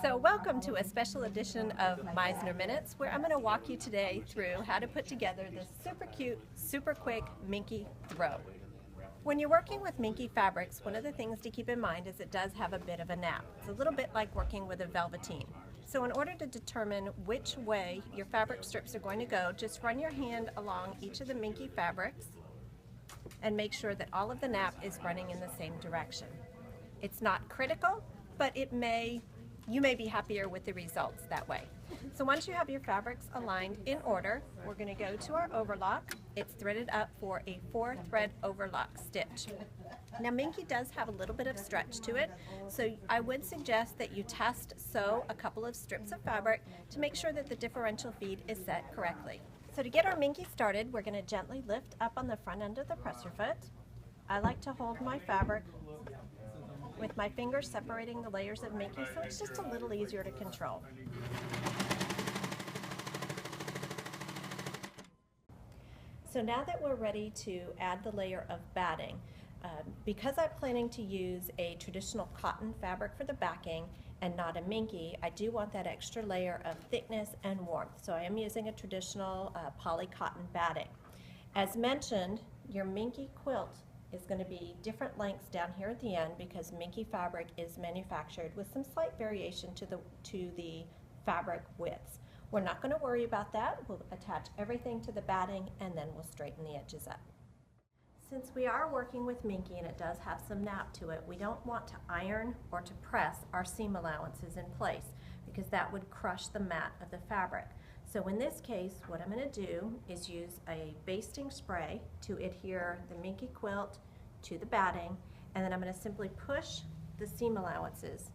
So welcome to a special edition of Meissner Minutes, where I'm going to walk you today through how to put together this super cute, super quick Minky throw. When you're working with Minky fabrics, one of the things to keep in mind is it does have a bit of a nap. It's a little bit like working with a velveteen. So in order to determine which way your fabric strips are going to go, just run your hand along each of the Minky fabrics and make sure that all of the nap is running in the same direction. It's not critical, but you may be happier with the results that way. So once you have your fabrics aligned in order, we're going to go to our overlock. It's threaded up for a 4-thread overlock stitch. Now Minky does have a little bit of stretch to it, so I would suggest that you test sew a couple of strips of fabric to make sure that the differential feed is set correctly. So to get our Minky started, we're going to gently lift up on the front end of the presser foot. I like to hold my fabric with my fingers separating the layers of Minky, so it's just a little easier to control. So now that we're ready to add the layer of batting, because I'm planning to use a traditional cotton fabric for the backing and not a Minky, I do want that extra layer of thickness and warmth. So I am using a traditional poly cotton batting. As mentioned, your Minky quilt is going to be different lengths down here at the end because Minky fabric is manufactured with some slight variation to the fabric widths. We're not going to worry about that. We'll attach everything to the batting and then we'll straighten the edges up. Since we are working with Minky and it does have some nap to it, we don't want to iron or to press our seam allowances in place because that would crush the mat of the fabric. So in this case, what I'm going to do is use a basting spray to adhere the Minky quilt to the batting, and then I'm going to simply push the seam allowances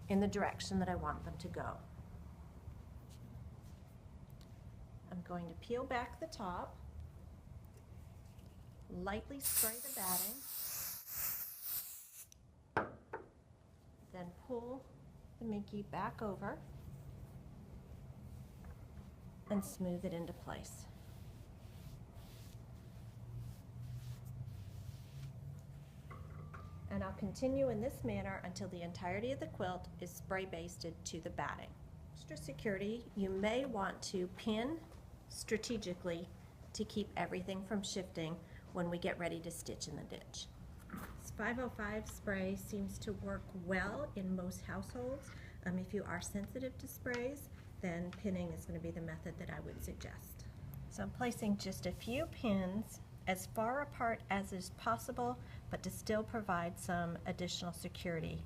in the direction that I want them to go. I'm going to peel back the top, lightly spray the batting, then pull the Minky back over and smooth it into place. And I'll continue in this manner until the entirety of the quilt is spray basted to the batting. Extra security, you may want to pin strategically to keep everything from shifting when we get ready to stitch in the ditch. This 505 spray seems to work well in most households. If you are sensitive to sprays, then pinning is going to be the method that I would suggest. So I'm placing just a few pins as far apart as is possible, but to still provide some additional security